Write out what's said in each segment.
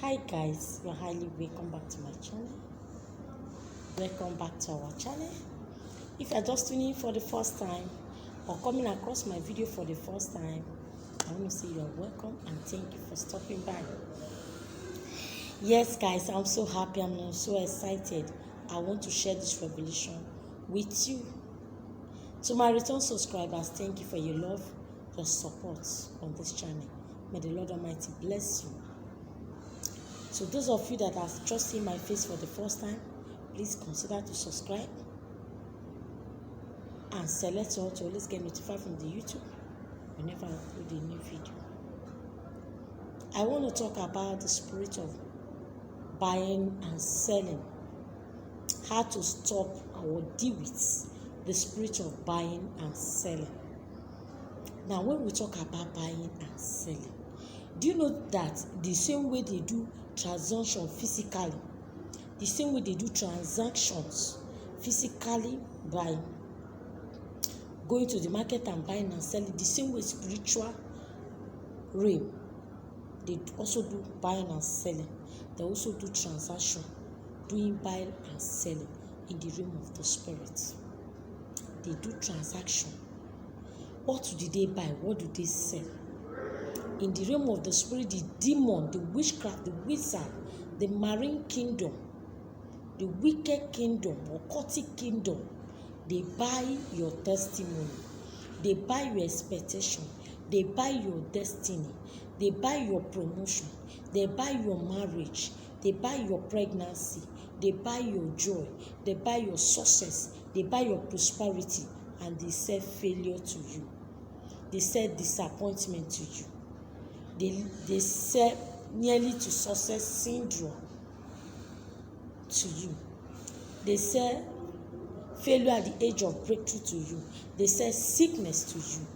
Hi guys, you're highly welcome back to my channel. Welcome back to our channel. If you're just tuning in for the first time or coming across my video for the first time, I want to say you're welcome and thank you for stopping by. Yes guys, I'm so happy, I'm so excited. I want to share this revelation with you. To my return subscribers, thank you for your love, your support on this channel. May the Lord Almighty bless you. So those of you that have just seen my face for the first time, please consider to subscribe and select all to always get notified from the YouTube whenever I upload a new video. I want to talk about the spirit of buying and selling. How to stop or deal with the spirit of buying and selling. Now, when we talk about buying and selling, do you know that the same way they do transaction physically, the same way they do transactions physically by going to the market and buying and selling, the same way spiritual realm, they also do buying and selling. They also do transaction, doing buying and selling in the realm of the spirit. They do transaction. What do they buy? What do they sell? In the realm of the spirit, the demon, the witchcraft, the wizard, the marine kingdom, the wicked kingdom, occultic kingdom, they buy your testimony, they buy your expectation, they buy your destiny, they buy your promotion, they buy your marriage, they buy your pregnancy, they buy your joy, they buy your success, they buy your prosperity, and they sell failure to you. They sell disappointment to you. They sell nearly to success syndrome to you. They sell failure at the age of breakthrough to you. They sell sickness to you.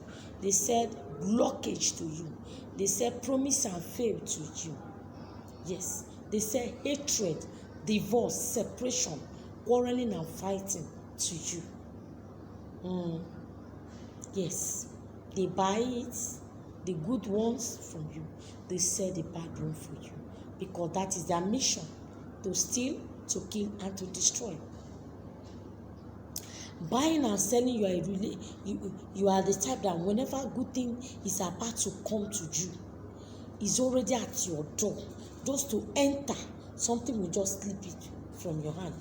They sell blockage to you. They sell promise and fail to you. Yes, they sell hatred, divorce, separation, quarreling and fighting to you. Yes, they buy it, the good ones from you. They sell the bad one for you, because that is their mission, to steal, to kill, and to destroy. Buying and selling, you are the type that whenever good thing is about to come to you, is already at your door, just to enter, something will just slip it from your hand,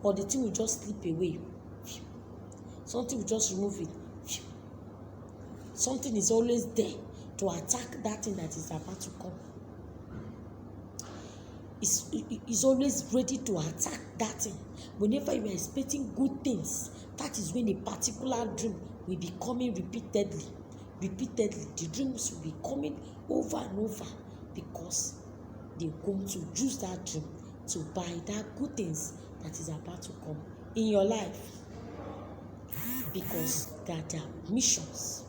or the thing will just slip away, something will just remove it. Something is always there to attack that thing that is about to come. It's always ready to attack that thing. Whenever you are expecting good things, that is when a particular dream will be coming repeatedly. The dreams will be coming over and over, because they're going to use that dream to buy that good things that is about to come in your life, because that their missions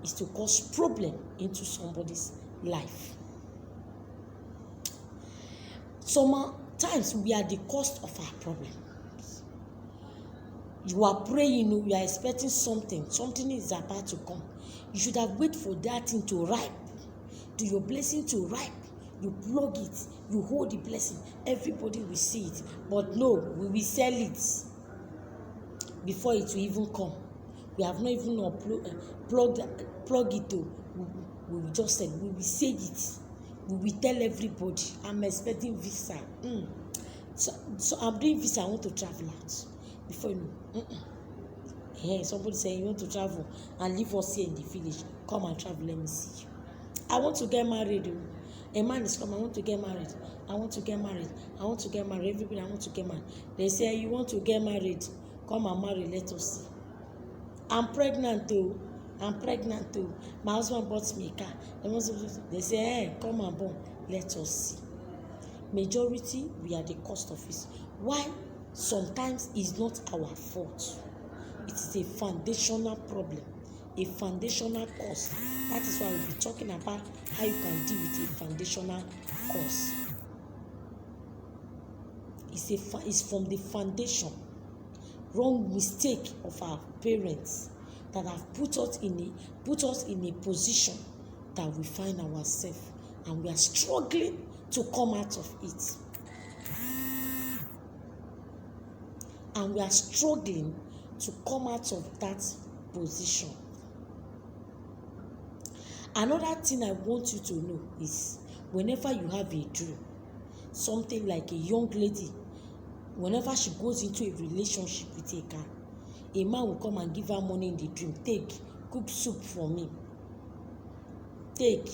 is to cause problem into somebody's life. Sometimes we are the cause of our problems. You are praying, you are expecting something is about to come. You should have waited for that thing to ripe, to your blessing to ripe. You plug it, you hold the blessing, everybody will see it. But no, we will sell it before it will even come. We have not even plug it to. We will just say, we will say it. We will tell everybody, I'm expecting visa. So I'm doing visa, I want to travel out. Before you know, somebody saying you want to travel and leave us here in the village. Come and travel, let me see you. I want to get married. A man is coming, I want to get married. I want to get married. I want to get married. Everybody, I want to get married. They say, you want to get married? Come and marry, let us see. I'm pregnant too. My husband bought me a car. They say, hey, come and born, let us see. Majority, we are the cost of it. Why? Sometimes it's not our fault. It is a foundational problem, a foundational cause. That is why we'll be talking about how you can deal with a foundational cause. It's from the foundation, wrong mistake of our parents that have put us in a position that we find ourselves and we are struggling to come out of it. And we are struggling to come out of that position. Another thing I want you to know is whenever you have a dream, something like a young lady, whenever she goes into a relationship with a guy, a man will come and give her money in the dream. Take, cook soup for me. Take,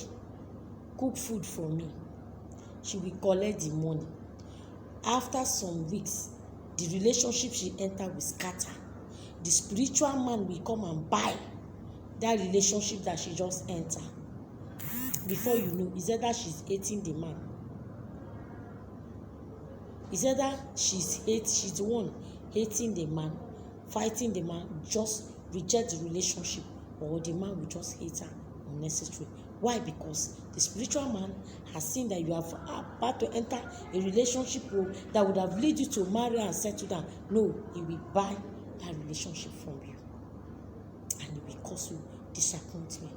cook food for me. She will collect the money. After some weeks, the relationship she entered will scatter. The spiritual man will come and buy that relationship that she just entered. Before you know, it's either she's hating the man. It's either she's the one hating the man, fighting the man, just reject the relationship, or the man will just hate her unnecessarily. Why? Because the spiritual man has seen that you are about to enter a relationship that would have led you to marry and settle down. No, he will buy that relationship from you, and it will cause you disappointment.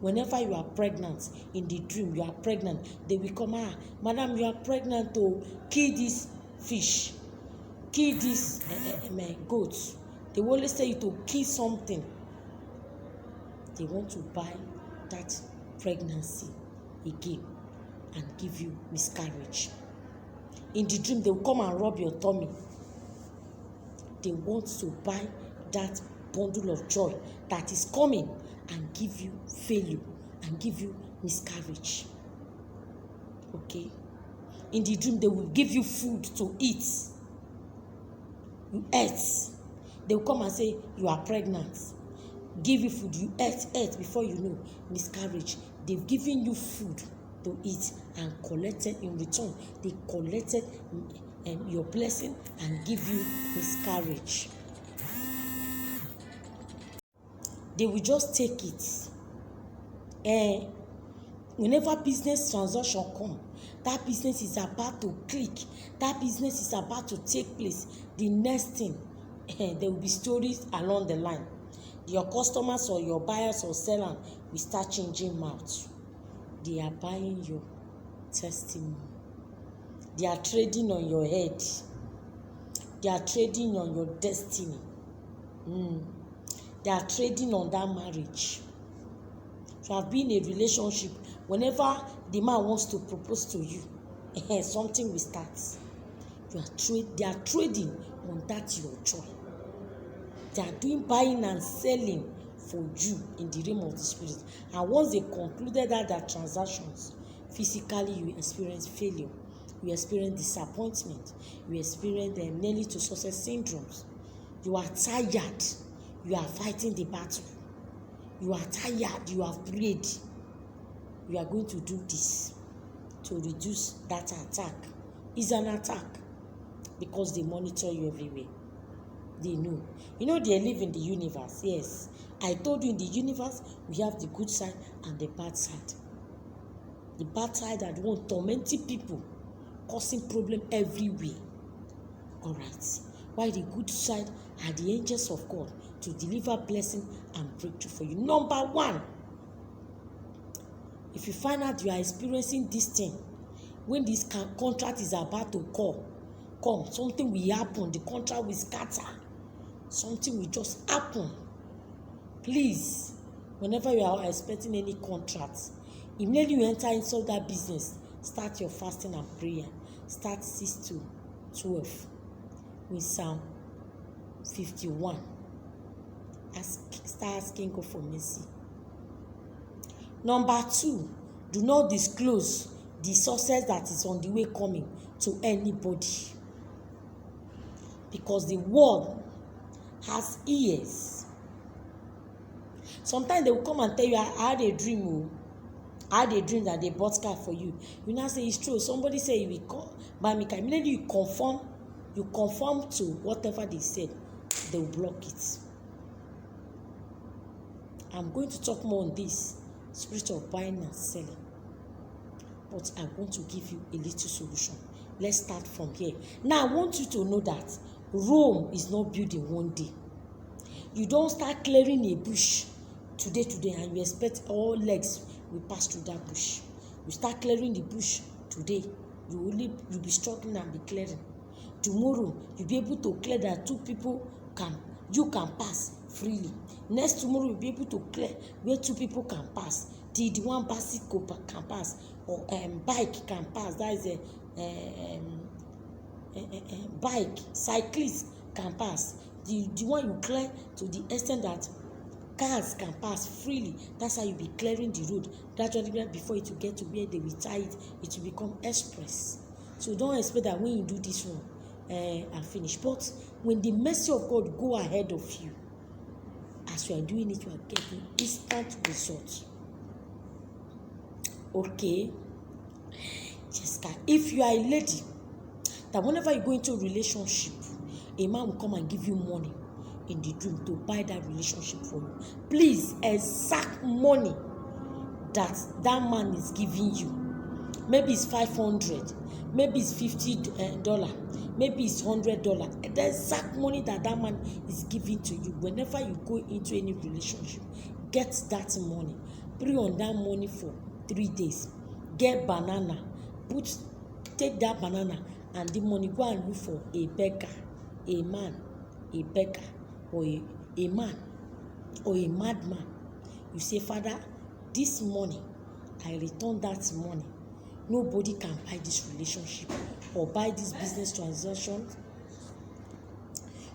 Whenever you are pregnant, in the dream you are pregnant, they will come, madam, you are pregnant, to kill this fish, kill this goat. They will always tell you to kill something. They want to buy that pregnancy again and give you miscarriage. In the dream, they will come and rub your tummy. They want to buy that bundle of joy that is coming and give you failure and give you miscarriage. Okay? In the dream, they will give you food to eat. You ate. They will come and say, you are pregnant. Give you food, you ate before you know, miscarriage. They've given you food to eat and collected in return. They collected your blessing and give you miscarriage. They will just take it. Whenever business transaction come, that business is about to click, that business is about to take place, the next thing, there will be stories along the line. Your customers or your buyers or sellers will start changing mouths. They are buying your testimony. They are trading on your head. They are trading on your destiny. They are trading on that marriage. You have been in a relationship. Whenever the man wants to propose to you, something will start. They are trading on that your joy. They are doing buying and selling for you in the realm of the spirit. And once they concluded that transactions, physically you experience failure, you experience disappointment, you experience the nearly to success syndromes. You are tired. You are fighting the battle. You are tired. You have prayed. You are going to do this to reduce that attack. It's an attack because they monitor you everywhere. They know. You know they live in the universe. Yes. I told you in the universe, we have the good side and the bad side. The bad side that want tormenting people, causing problem everywhere. All right. While the good side are the angels of God to deliver blessing and breakthrough for you. Number one, if you find out you are experiencing this thing, when this contract is about to come, something will happen, the contract will scatter, something will just happen. Please, whenever you are expecting any contract, immediately you enter into that business, start your fasting and prayer. Start 6 to 12 with Psalm 51. Start asking God for mercy. Number 2, do not disclose the success that is on the way coming to anybody, because the world has ears. Sometimes they will come and tell you, I had a dream. I had a dream that they bought car for you. You now say it's true. Somebody say you will call buy me car. Immediately you conform to whatever they said. They will block it. I'm going to talk more on this spirit of buying and selling, but I want to give you a little solution. Let's start from here. Now I want you to know that Rome is not built in one day. You don't start clearing a bush today and you expect all legs will pass through that bush. You start clearing the bush today, you'll be struggling and be clearing. Tomorrow, you'll be able to clear that you can pass freely. Next tomorrow, you'll be able to clear where 2 people can pass. The one bicycle can pass, or bike can pass. That is a bike, cyclist can pass. The one you clear to the extent that cars can pass freely. That's how you be clearing the road gradually before it will get to where they will tie it. It will become express. So don't expect that when you do this one and finish. But when the mercy of God go ahead of you, as you are doing it, you are getting instant results. Okay, Jessica, if you are a lady that whenever you go into a relationship, a man will come and give you money in the dream to buy that relationship for you. Please, exact money that man is giving you. Maybe it's $500, maybe it's $50, maybe it's $100. The exact money that man is giving to you. Whenever you go into any relationship, get that money. Pray on that money for 3 days. Get banana. Take that banana and the money, go and look for a beggar, a man, a beggar, or a man, or a madman. You say, Father, this money, I return that money. Nobody can buy this relationship, or buy this business transaction,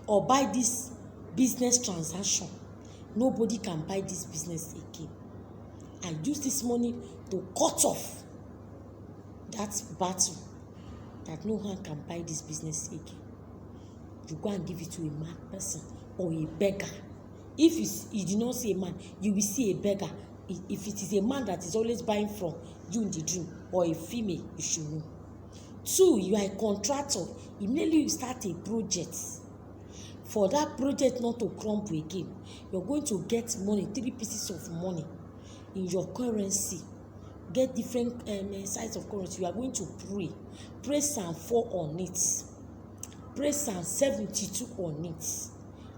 or buy this business transaction. Nobody can buy this business again. I use this money to cut off that battle, that no one can buy this business again. You go and give it to a mad person or a beggar. If you do not see a man, you will see a beggar. If it is a man that is always buying from you in the dream, or a female, you should know. 2, you are a contractor. Immediately you start a project. For that project not to crumble again, you're going to get money, 3 pieces of money in your currency. Get different size of currency. You are going to pray Psalm 4 on it. Pray Psalm 72 on it.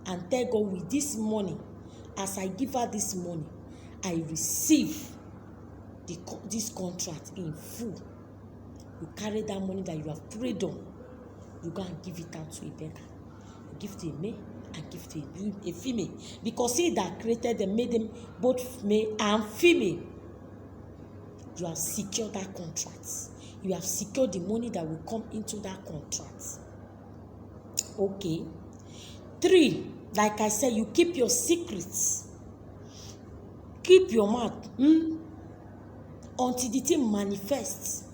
And tell God, with this money, as I give her this money, I receive this contract in full. You carry that money that you have prayed on, you go and give it out to a beggar. You give to a male and give to a female. Because he that created them made them both male and female. You have secured that contract. You have secured the money that will come into that contract. Okay. 3, like I said, you keep your secrets. Keep your mouth until the thing manifests.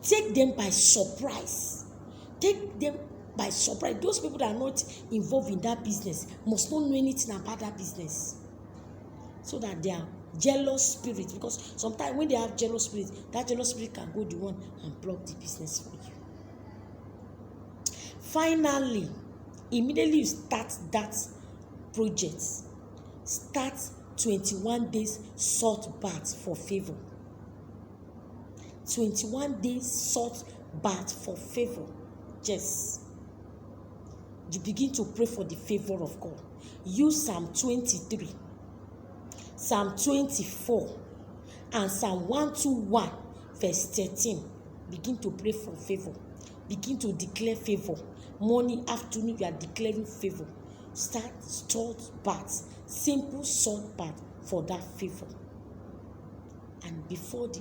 Take them by surprise. Take them by surprise. Those people that are not involved in that business must not know anything about that business, so that they are jealous spirit. Because sometimes when they have jealous spirit, that jealous spirit can go the one and block the business for you. Finally, immediately you start that project, start 21 days salt bath for favor. 21 days salt bath for favor. Yes. You begin to pray for the favor of God. Use Psalm 23, Psalm 24, and Psalm 121, verse 13. Begin to pray for favor. Begin to declare favor. Morning, afternoon, you are declaring favor. Start salt bath, simple salt bath for that favor. And before the